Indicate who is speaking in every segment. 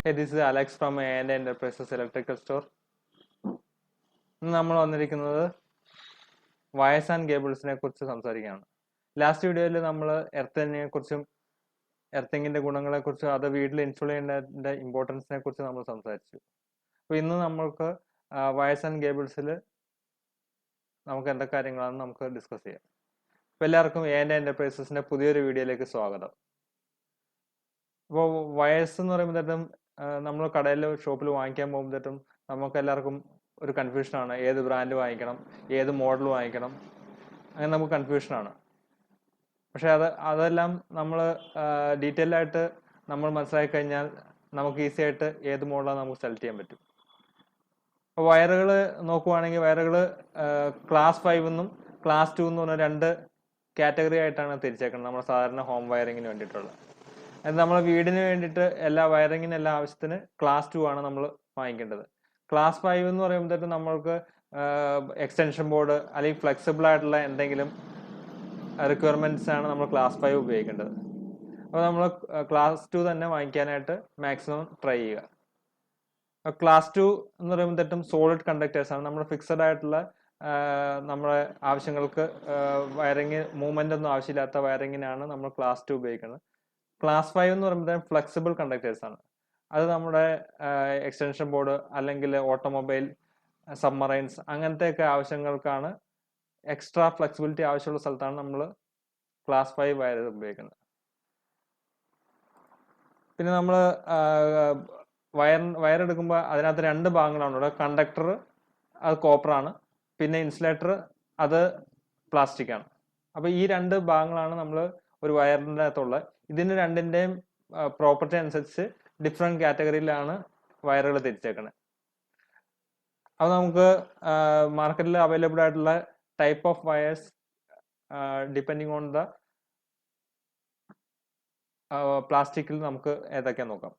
Speaker 1: Hey, this is Alex from A&A Enterprises Electrical Store. ഇന്ന് നമ്മൾ വന്നിരിക്കുന്നത് വയർസ് ആൻഡ് കേബിൾസിനെ കുറിച്ച് സംസാരിക്കുകയാണ്. ലാസ്റ്റ് വീഡിയോയിൽ നമ്മൾ എർത്തിങ്ങിനെ കുറിച്ചും എർത്തിങ്ങിന്റെ ഗുണങ്ങളെ കുറിച്ചും അത് വീട്ടിൽ ഇൻസ്റ്റാൾ ചെയ്യേണ്ടതിന്റെ ഇമ്പോർട്ടൻസിനെ കുറിച്ച് നമ്മൾ സംസാരിച്ചു. അപ്പോൾ ഇന്ന് നമ്മൾക്ക് വയർസ് ആൻഡ് കേബിൾസിൽ നമുക്ക് എന്തൊക്കെ കാര്യങ്ങളാണെന്ന് നമുക്ക് ഡിസ്കസ് ചെയ്യാം. അപ്പോൾ എല്ലാവർക്കും A&A എന്റർപ്രൈസസിന്റെ പുതിയൊരു വീഡിയോയിലേക്ക് സ്വാഗതം. അപ്പോൾ വയർസ് എന്ന് പറയുമ്പോഴത്തേക്കും നമ്മൾ കടയിൽ ഷോപ്പിൽ വാങ്ങിക്കാൻ പോകുമ്പോഴത്തേക്കും നമുക്ക് എല്ലാവർക്കും ഒരു കൺഫ്യൂഷനാണ്, ഏത് ബ്രാൻഡ് വാങ്ങിക്കണം, ഏത് മോഡൽ വാങ്ങിക്കണം, അങ്ങനെ നമുക്ക് കൺഫ്യൂഷനാണ്. പക്ഷെ അതെല്ലാം നമ്മൾ ഡീറ്റെയിൽ ആയിട്ട് നമ്മൾ മനസ്സിലാക്കി കഴിഞ്ഞാൽ നമുക്ക് ഈസി ആയിട്ട് ഏത് മോഡലാണ് നമുക്ക് സെലക്ട് ചെയ്യാൻ പറ്റും. അപ്പോൾ വയറുകൾ നോക്കുവാണെങ്കിൽ വയറുകൾ ക്ലാസ് 5 എന്നും ക്ലാസ് 2 എന്ന് പറഞ്ഞ രണ്ട് കാറ്റഗറി ആയിട്ടാണ് തിരിച്ചേക്കുന്നത് നമ്മുടെ സാധാരണ ഹോം വയറിങ്ങിന് വേണ്ടിയിട്ടുള്ളത്. അത് നമ്മളെ വീടിന് വേണ്ടിയിട്ട് എല്ലാ വയറിങ്ങിന് എല്ലാ ആവശ്യത്തിന് ക്ലാസ് 2 ആണ് നമ്മൾ വാങ്ങിക്കേണ്ടത്. ക്ലാസ് 5 എന്ന് പറയുമ്പോഴത്തേക്കും നമ്മൾക്ക് എക്സ്റ്റൻഷൻ ബോർഡ് അല്ലെങ്കിൽ ഫ്ലെക്സിബിൾ ആയിട്ടുള്ള എന്തെങ്കിലും റിക്വയർമെന്റ്സ് ആണ് നമ്മൾ ക്ലാസ് 5 ഉപയോഗിക്കേണ്ടത്. അപ്പോൾ നമ്മൾ ക്ലാസ് 2 തന്നെ വാങ്ങിക്കാനായിട്ട് മാക്സിമം ട്രൈ ചെയ്യുക. ക്ലാസ് 2 എന്ന് പറയുമ്പോഴത്തേക്കും സോളിഡ് കണ്ടക്ടേഴ്സ് ആണ്. നമ്മൾ ഫിക്സഡ് ആയിട്ടുള്ള നമ്മുടെ ആവശ്യങ്ങൾക്ക് വയറിങ് മൂവ്മെന്റ് ഒന്നും ആവശ്യമില്ലാത്ത വയറിങ്ങിനാണ് നമ്മൾ ക്ലാസ് 2 ഉപയോഗിക്കുന്നത്. ക്ലാസ് 5 എന്ന് പറയുമ്പോൾ ഫ്ലെക്സിബിൾ കണ്ടക്ടേഴ്സ് ആണ്. അത് നമ്മുടെ എക്സ്റ്റൻഷൻ ബോർഡ് അല്ലെങ്കിൽ ഓട്ടോമൊബൈൽ, സബ്മറൈൻസ് അങ്ങനത്തെയൊക്കെ ആവശ്യങ്ങൾക്കാണ്, എക്സ്ട്രാ ഫ്ലെക്സിബിലിറ്റി ആവശ്യമുള്ള സ്ഥലത്താണ് നമ്മൾ ക്ലാസ് 5 വയർ ഉപയോഗിക്കുന്നത്. പിന്നെ നമ്മൾ വയറെടുക്കുമ്പോൾ അതിനകത്ത് രണ്ട് ഭാഗങ്ങളാണ്. കണ്ടക്ടർ അത് കോപ്പറാണ്, പിന്നെ ഇൻസുലേറ്റർ അത് പ്ലാസ്റ്റിക് ആണ്. അപ്പൊ ഈ രണ്ട് ഭാഗങ്ങളാണ് നമ്മൾ ഒരു വയറിൻ്റെ അകത്തുള്ള. ഇതിന് രണ്ടിന്റെയും പ്രോപ്പർട്ടി അനുസരിച്ച് ഡിഫറെന്റ് കാറ്റഗറിയിലാണ് വയറുകൾ തിരിച്ചേക്കുന്നത്. അത് നമുക്ക് മാർക്കറ്റിൽ അവൈലബിൾ ആയിട്ടുള്ള type of wires depending on the പ്ലാസ്റ്റിക്കിൽ നമുക്ക് ഏതൊക്കെയാ നോക്കാം.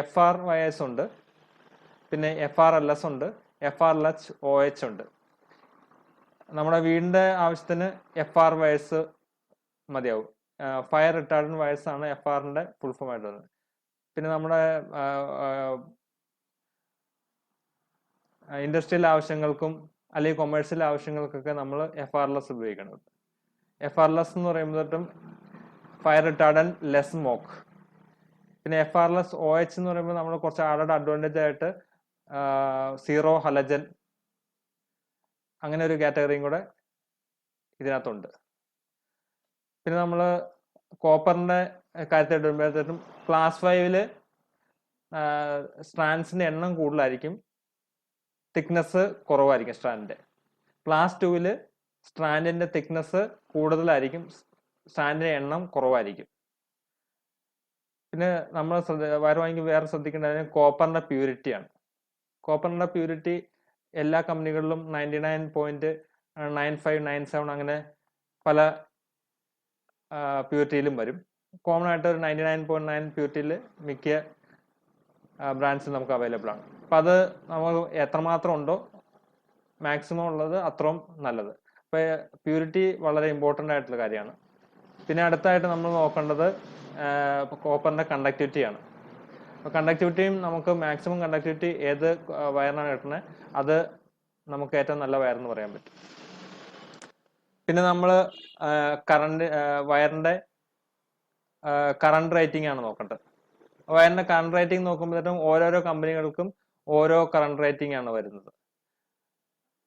Speaker 1: FR വയേഴ്സ് ഉണ്ട്, പിന്നെ FRLS ഉണ്ട്, FRLH-OH ഉണ്ട്. നമ്മുടെ വീടിന്റെ ആവശ്യത്തിന് FR വയേഴ്സ് മതിയാവും. ഫയർ റിട്ടാർഡന്റ് വയേഴ്സ് ആണ് FRന്റെ ഫുൾ ഫോം ആയിട്ട് വരുന്നത്. പിന്നെ നമ്മുടെ ഇൻഡസ്ട്രിയൽ ആവശ്യങ്ങൾക്കും അല്ലെങ്കിൽ കൊമേഴ്സ്യൽ ആവശ്യങ്ങൾക്കൊക്കെ നമ്മൾ FRLS ഉപയോഗിക്കണം. FRLS എന്ന് പറയുമ്പോഴത്തേക്കും ഫയർ റിട്ടാർഡന്റ് ലെസ് സ്മോക്ക്. പിന്നെ FRLS-OH എന്ന് പറയുമ്പോൾ നമ്മൾ കുറച്ച് ആഡഡ് അഡ്വാൻറ്റേജ് ആയിട്ട് സീറോ ഹലജൻ അങ്ങനെ ഒരു കാറ്റഗറിയും കൂടെ ഇതിനകത്തുണ്ട്. പിന്നെ നമ്മൾ കോപ്പറിന്റെ കാര്യത്തിൽ വരുമ്പോഴത്തേക്കും ക്ലാസ് 5 സ്ട്രാൻഡ്സിന്റെ എണ്ണം കൂടുതലായിരിക്കും, തിക്നെസ് കുറവായിരിക്കും സ്ട്രാൻഡിന്റെ. ക്ലാസ് 2 സ്ട്രാൻഡിന്റെ തിക്നെസ് കൂടുതലായിരിക്കും, സ്ട്രാൻഡിന്റെ എണ്ണം കുറവായിരിക്കും. പിന്നെ നമ്മൾ വയർ വാങ്ങിക്കുമ്പോൾ വേറെ ശ്രദ്ധിക്കേണ്ടത് കോപ്പറിന്റെ പ്യൂരിറ്റിയാണ്. കോപ്പറിന്റെ പ്യൂരിറ്റി എല്ലാ കമ്പനികളിലും 99.9597 അങ്ങനെ പല പ്യൂരിറ്റിയിലും വരും. കോമൺ ആയിട്ട് ഒരു 99.9 പ്യൂരിറ്റിയിൽ മിക്ക ബ്രാൻഡ്സ് നമുക്ക് അവൈലബിൾ ആണ്. അപ്പം അത് നമ്മൾ എത്രമാത്രം ഉണ്ടോ മാക്സിമം ഉള്ളത് അത്രയും നല്ലത്. അപ്പം പ്യൂരിറ്റി വളരെ ഇമ്പോർട്ടൻ്റ് ആയിട്ടുള്ള കാര്യമാണ്. പിന്നെ അടുത്തായിട്ട് നമ്മൾ നോക്കേണ്ടത് കോപ്പറിന്റെ കണ്ടക്ടിവിറ്റിയാണ്. അപ്പോൾ കണ്ടക്ടിവിറ്റിയും നമുക്ക് മാക്സിമം കണ്ടക്ടിവിറ്റി ഏത് വയറിനാണ് കിട്ടുന്നത് അത് നമുക്ക് ഏറ്റവും നല്ല വയറെന്ന് പറയാൻ പറ്റും. പിന്നെ നമ്മൾ വയറിന്റെ കറണ്ട് റേറ്റിംഗ് ആണ് നോക്കേണ്ടത്. വയറിന്റെ കറണ്ട് റേറ്റിംഗ് നോക്കുമ്പോഴത്തേക്കും ഓരോരോ കമ്പനികൾക്കും ഓരോ കറണ്ട് റേറ്റിംഗ് ആണ് വരുന്നത്.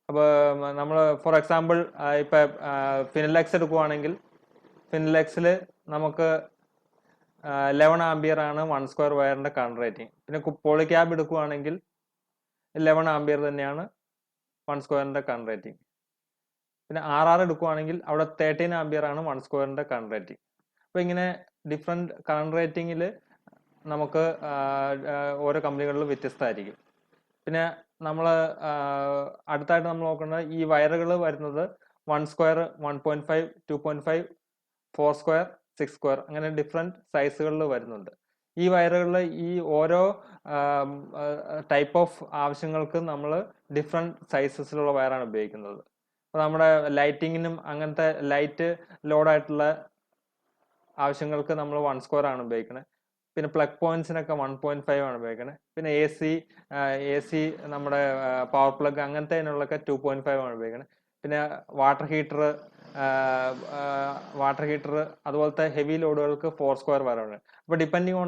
Speaker 1: അപ്പോൾ നമ്മൾ ഫോർ എക്സാമ്പിൾ ഇപ്പൊ ഫിനലെക്സ് എടുക്കുവാണെങ്കിൽ ഫിനലെക്സിൽ നമുക്ക് 11 ആംപിയർ ആണ് 1 സ്ക്വയർ വയറിന്റെ കറണ്ട് റേറ്റിംഗ്. പിന്നെ പോളിക്യാബ് എടുക്കുവാണെങ്കിൽ 11 ആംപിയർ തന്നെയാണ് 1 സ്ക്വയറിന്റെ കറണ്ട് റേറ്റിംഗ്. പിന്നെ RR എടുക്കുവാണെങ്കിൽ അവിടെ 13 ആംപിയർ ആണ് 1 സ്ക്വയറിന്റെ കറണ്ട് റേറ്റിംഗ്. അപ്പൊ ഇങ്ങനെ ഡിഫറെന്റ് കറണ്ട് റേറ്റിംഗിൽ നമുക്ക് ഓരോ കമ്പനികളിലും വ്യത്യസ്തമായിരിക്കും. പിന്നെ നമ്മൾ അടുത്തായിട്ട് നമ്മൾ നോക്കുന്നത് ഈ വയറുകൾ വരുന്നത് 1 സ്ക്വയർ, 1.5, 2.5, 4 സ്ക്വയർ, 6 സ്ക്വയർ അങ്ങനെ ഡിഫറെന്റ് സൈസുകളിൽ വരുന്നുണ്ട്. ഈ വയറുകളിൽ ഈ ഓരോ ടൈപ്പ് ഓഫ് ആവശ്യങ്ങൾക്ക് നമ്മൾ ഡിഫറെന്റ് സൈസസിലുള്ള വയറാണ് ഉപയോഗിക്കുന്നത്. അപ്പോൾ നമ്മുടെ ലൈറ്റിങ്ങിനും അങ്ങനത്തെ ലൈറ്റ് ലോഡായിട്ടുള്ള ആവശ്യങ്ങൾക്ക് നമ്മൾ 1 സ്ക്വയർ ആണ് ഉപയോഗിക്കുന്നത്. പിന്നെ പ്ലഗ് പോയിന്റ്സിനൊക്കെ 1.5 ആണ് ഉപയോഗിക്കുന്നത്. പിന്നെ എ സി നമ്മുടെ പവർ പ്ലഗ് അങ്ങനത്തെ 2.5 ആണ് ഉപയോഗിക്കുന്നത്. പിന്നെ വാട്ടർ ഹീറ്റർ അതുപോലത്തെ ഹെവി ലോഡുകൾക്ക് 4² വയറാണ്. അപ്പോൾ ഡിപ്പെൻഡിങ്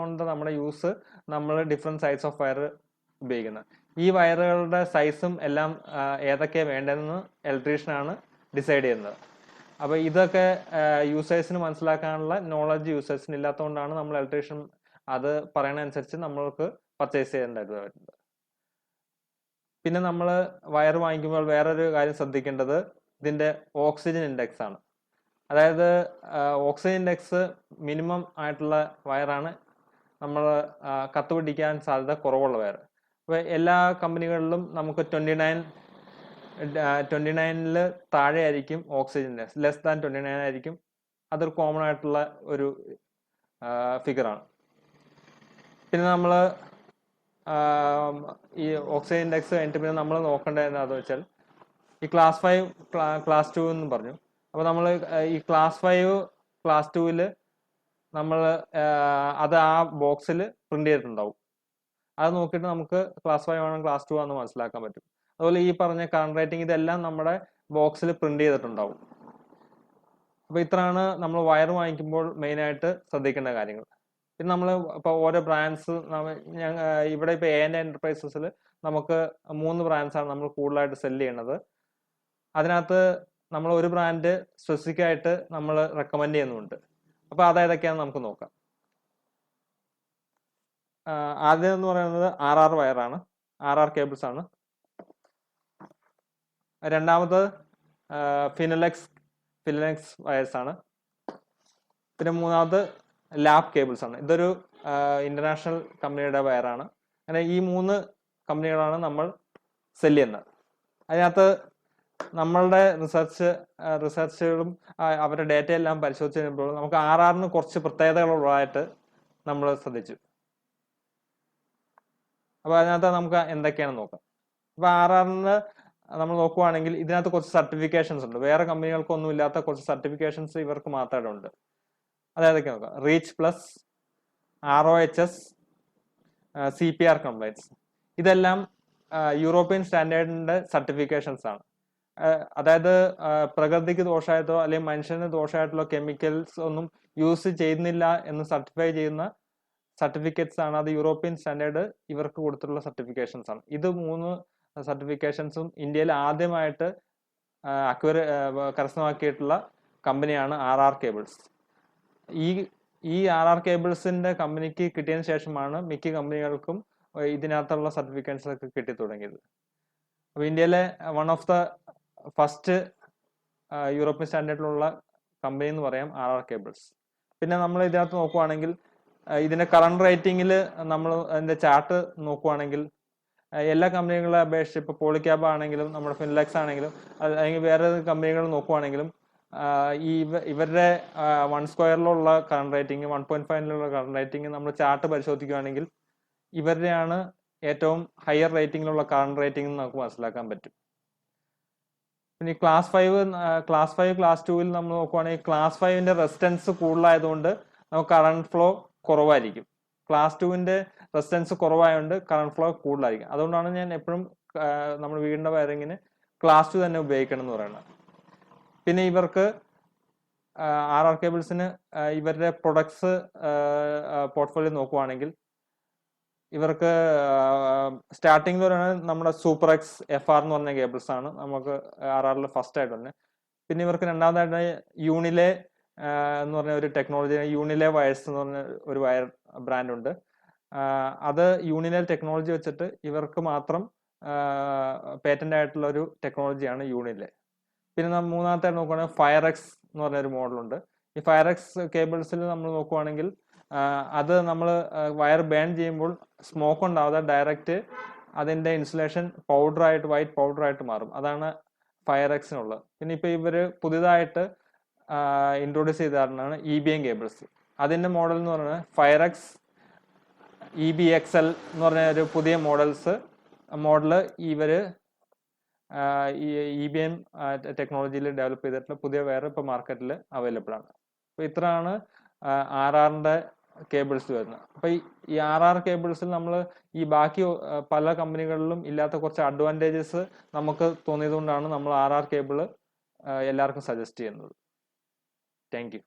Speaker 1: ഓൺ ദ നമ്മുടെ യൂസ് നമ്മൾ ഡിഫറെന്റ് സൈസ് ഓഫ് വയർ ഉപയോഗിക്കുന്നത്. ഈ വയറുകളുടെ സൈസും എല്ലാം ഏതൊക്കെയാണ് വേണ്ടതെന്ന് ഇലക്ട്രീഷ്യനാണ് ഡിസൈഡ് ചെയ്യുന്നത്. അപ്പോൾ ഇതൊക്കെ യൂസേഴ്സിന് മനസ്സിലാക്കാനുള്ള നോളജ് യൂസേഴ്സിന് ഇല്ലാത്തതുകൊണ്ടാണ് നമ്മൾ ഇലക്ട്രീഷ്യൻ അത് പറയുന്നതനുസരിച്ച് നമ്മൾക്ക് പർച്ചേസ് ചെയ്യേണ്ടത് വരുന്നത്. പിന്നെ നമ്മൾ വയർ വാങ്ങിക്കുമ്പോൾ വേറൊരു കാര്യം ശ്രദ്ധിക്കേണ്ടത് ഇതിന്റെ ഓക്സിജൻ ഇൻഡെക്സ് ആണ്. അതായത് ഓക്സിജൻ ഇൻഡെക്സ് മിനിമം ആയിട്ടുള്ള വയറാണ് നമ്മൾ കത്തുപിടിക്കാൻ സാധ്യത കുറവുള്ള വയർ. അപ്പോൾ എല്ലാ കമ്പനികളിലും നമുക്ക് 29 താഴെ ആയിരിക്കും ഓക്സിജൻ ഇൻഡെക്സ്, ലെസ് ദാൻ 29 ആയിരിക്കും. അതൊരു കോമൺ ആയിട്ടുള്ള ഒരു ഫിഗറാണ്. പിന്നെ നമ്മൾ ഈ ഓക്സിജൻ ഇൻഡെക്സ് കഴിഞ്ഞിട്ട് പിന്നെ നമ്മൾ നോക്കേണ്ടത് എന്താണെന്ന് വെച്ചാൽ ഈ ക്ലാസ് 5 ക്ലാസ് 2 എന്ന് പറഞ്ഞു. അപ്പോൾ നമ്മൾ ഈ ക്ലാസ് 5 ക്ലാസ് 2 നമ്മൾ അത് ആ ബോക്സിൽ പ്രിന്റ് ചെയ്തിട്ടുണ്ടാവും. അത് നോക്കിയിട്ട് നമുക്ക് ക്ലാസ് 5 ആണോ ക്ലാസ് 2 ആണെന്ന് മനസ്സിലാക്കാൻ പറ്റും. അതുപോലെ ഈ പറഞ്ഞ കറണ്ട് റേറ്റിംഗ് ഇതെല്ലാം നമ്മുടെ ബോക്സിൽ പ്രിന്റ് ചെയ്തിട്ടുണ്ടാവും. അപ്പോൾ ഇത്രയാണ് നമ്മൾ വയർ വാങ്ങിക്കുമ്പോൾ മെയിനായിട്ട് ശ്രദ്ധിക്കേണ്ട കാര്യങ്ങൾ. പിന്നെ നമ്മൾ ഇപ്പോൾ ഓരോ ബ്രാൻഡ്സ് ഇവിടെ ഇപ്പോൾ A&A എന്റർപ്രൈസസിൽ നമുക്ക് 3 ബ്രാൻഡ്സാണ് നമ്മൾ കൂടുതലായിട്ട് സെല് ചെയ്യുന്നത്. അതിനകത്ത് നമ്മൾ ഒരു ബ്രാൻഡ് സ്പെസിഫിക് ആയിട്ട് നമ്മൾ റെക്കമെൻഡ് ചെയ്യുന്നുണ്ട്. അപ്പോൾ അതേതൊക്കെയാണെന്ന് നമുക്ക് നോക്കാം. ആദ്യം എന്ന് പറയുന്നത് RR വയറാണ്, RR കേബിൾസ് ആണ്. രണ്ടാമത് ഫിനലെക്സ് വയർസ് ആണ്. പിന്നെ മൂന്നാമത് ലാബ് കേബിൾസ് ആണ്. ഇതൊരു ഇന്റർനാഷണൽ കമ്പനിയുടെ വയറാണ്. അങ്ങനെ ഈ 3 കമ്പനികളാണ് നമ്മൾ സെല് ചെയ്യുന്നത്. അതിനകത്ത് നമ്മളുടെ റിസർച്ചുകളും അവരുടെ ഡേറ്റ എല്ലാം പരിശോധിച്ച് കഴിയുമ്പോൾ നമുക്ക് RRന് കുറച്ച് പ്രത്യേകതകളുള്ളതായിട്ട് നമ്മൾ ശ്രദ്ധിച്ചു. അപ്പോൾ അതിനകത്ത് നമുക്ക് എന്തൊക്കെയാണെന്ന് നോക്കാം. അപ്പോൾ RRന് നമ്മൾ നോക്കുവാണെങ്കിൽ ഇതിനകത്ത് കുറച്ച് സർട്ടിഫിക്കേഷൻസ് ഉണ്ട്. വേറെ കമ്പനികൾക്കൊന്നും ഇല്ലാത്ത കുറച്ച് സർട്ടിഫിക്കേഷൻസ് ഇവർക്ക് മാത്രമേ ഉണ്ട്. അതായതൊക്കെ നോക്കാം. Reach plus, ROHS, CPR compliance. ഇതെല്ലാം യൂറോപ്യൻ സ്റ്റാൻഡേർഡിന്റെ സർട്ടിഫിക്കേഷൻസ് ആണ്. അതായത് പ്രകൃതിക്ക് ദോഷമായിട്ടോ അല്ലെങ്കിൽ മനുഷ്യന് ദോഷമായിട്ടുള്ള കെമിക്കൽസ് ഒന്നും യൂസ് ചെയ്യുന്നില്ല എന്ന് സർട്ടിഫൈ ചെയ്യുന്ന സർട്ടിഫിക്കറ്റ്സ് ആണ്. അത് യൂറോപ്യൻ സ്റ്റാൻഡേർഡ് ഇവർക്ക് കൊടുത്തിട്ടുള്ള സർട്ടിഫിക്കേഷൻസ് ആണ്. ഇത് 3 സർട്ടിഫിക്കേഷൻസും ഇന്ത്യയിൽ ആദ്യമായിട്ട് കരസ്ഥമാക്കിയിട്ടുള്ള കമ്പനിയാണ് RR കേബിൾസ്. ഈ RR കേബിൾസിന്റെ കമ്പനിക്ക് കിട്ടിയതിന് ശേഷമാണ് മിക്ക കമ്പനികൾക്കും ഇതിനകത്തുള്ള സർട്ടിഫിക്കറ്റ്സ് ഒക്കെ കിട്ടി തുടങ്ങിയത്. അപ്പോൾ ഇന്ത്യയിലെ one of the first European സ്റ്റാൻഡേർഡിലുള്ള കമ്പനി എന്ന് പറയാം RR കേബിൾസ്. പിന്നെ നമ്മൾ ഇതിനകത്ത് നോക്കുവാണെങ്കിൽ ഇതിന്റെ കറണ്ട് റേറ്റിംഗിൽ നമ്മൾ അതിന്റെ ചാർട്ട് നോക്കുവാണെങ്കിൽ എല്ലാ കമ്പനികളെ അപേക്ഷിച്ച് ഇപ്പോൾ പോളിക്യാബ് ആണെങ്കിലും നമ്മുടെ ഫിൻലെക്സ് ആണെങ്കിലും അല്ലെങ്കിൽ വേറെ കമ്പനികൾ നോക്കുവാണെങ്കിലും ഇവരുടെ 1² കറണ്ട് റേറ്റിംഗ്, 1.5 കറണ്ട് റേറ്റിംഗ് നമ്മൾ ചാർട്ട് പരിശോധിക്കുകയാണെങ്കിൽ ഇവരുടെയാണ് ഏറ്റവും ഹയർ റേറ്റിംഗിലുള്ള കറണ്ട് റേറ്റിംഗ് എന്ന് നമുക്ക് മനസ്സിലാക്കാൻ പറ്റും. പിന്നെ ക്ലാസ് 5 ക്ലാസ് 2 നമ്മൾ നോക്കുവാണെങ്കിൽ ക്ലാസ് 5ന്റെ റെസിസ്റ്റൻസ് കൂടുതലായതുകൊണ്ട് നമുക്ക് കറണ്ട് ഫ്ലോ കുറവായിരിക്കും. ക്ലാസ് 2ന്റെ റെസിസ്റ്റൻസ് കുറവായതുകൊണ്ട് കറണ്ട് ഫ്ലോ കൂടുതലായിരിക്കും. അതുകൊണ്ടാണ് ഞാൻ എപ്പോഴും നമ്മുടെ വീടിന്റെ വയറിങ്ങിന് ക്ലാസ് 2 തന്നെ ഉപയോഗിക്കണം എന്ന് പറയുന്നത്. പിന്നെ ഇവർക്ക് RR കേബിൾസിന് ഇവരുടെ പ്രൊഡക്ട്സ് പോർട്ട്ഫോളിയോ നോക്കുവാണെങ്കിൽ ഇവർക്ക് സ്റ്റാർട്ടിംഗിൽ പറയുന്നത് നമ്മുടെ സൂപ്പർ എക്സ് FR എന്ന് പറഞ്ഞ കേബിൾസ് ആണ് നമുക്ക് RRൽ ഫസ്റ്റ് ആയിട്ട് തന്നെ. പിന്നെ ഇവർക്ക് രണ്ടാമതായിട്ട് യൂണിലെ എന്ന് പറഞ്ഞ ഒരു ടെക്നോളജി, യൂണിലെ വയർസ് എന്ന് പറഞ്ഞ ഒരു വയർ ബ്രാൻഡ് ഉണ്ട്. അത് യൂണിലെ ടെക്നോളജി വെച്ചിട്ട് ഇവർക്ക് മാത്രം പേറ്റന്റ് ആയിട്ടുള്ള ഒരു ടെക്നോളജിയാണ് യൂണിലെ. പിന്നെ മൂന്നാമത്തായിട്ട് നോക്കുകയാണെങ്കിൽ ഫയറെക്സ് എന്ന് പറഞ്ഞ ഒരു മോഡലുണ്ട്. ഈ ഫയറെക്സ് കേബിൾസിൽ നമ്മൾ നോക്കുവാണെങ്കിൽ അത് നമ്മൾ വയർ ബേൺ ചെയ്യുമ്പോൾ സ്മോക്ക് ഉണ്ടാവാതെ ഡയറക്റ്റ് അതിന്റെ ഇൻസുലേഷൻ വൈറ്റ് പൗഡറായിട്ട് മാറും. അതാണ് ഫയറെക്സിനുള്ളത്. പിന്നെ ഇപ്പൊ ഇവര് പുതിയതായിട്ട് ഇൻട്രൊഡ്യൂസ് ചെയ്തതാണ് EBM കേബിൾസ്. അതിന്റെ മോഡൽ എന്ന് പറയുന്നത് ഫയറെക്സ് EBXL എന്ന് പറഞ്ഞ ഒരു പുതിയ മോഡല് ഇവര് ഈ EBM ടെക്നോളജിയിൽ ഡെവലപ്പ് ചെയ്തിട്ടുള്ള പുതിയ വയർ ഇപ്പൊ മാർക്കറ്റിൽ അവൈലബിൾ ആണ്. അപ്പൊ ഇത്രയാണ് RRന്റെ കേബിൾസ് വരുന്നത്. അപ്പൊ ഈ RR കേബിൾസിൽ നമ്മൾ ഈ ബാക്കി പല കമ്പനികളിലും ഇല്ലാത്ത കുറച്ച് അഡ്വാൻറ്റേജസ് നമുക്ക് തോന്നിയത് കൊണ്ടാണ് നമ്മൾ RR കേബിള് എല്ലാവർക്കും സജസ്റ്റ് ചെയ്യുന്നത്. Thank you.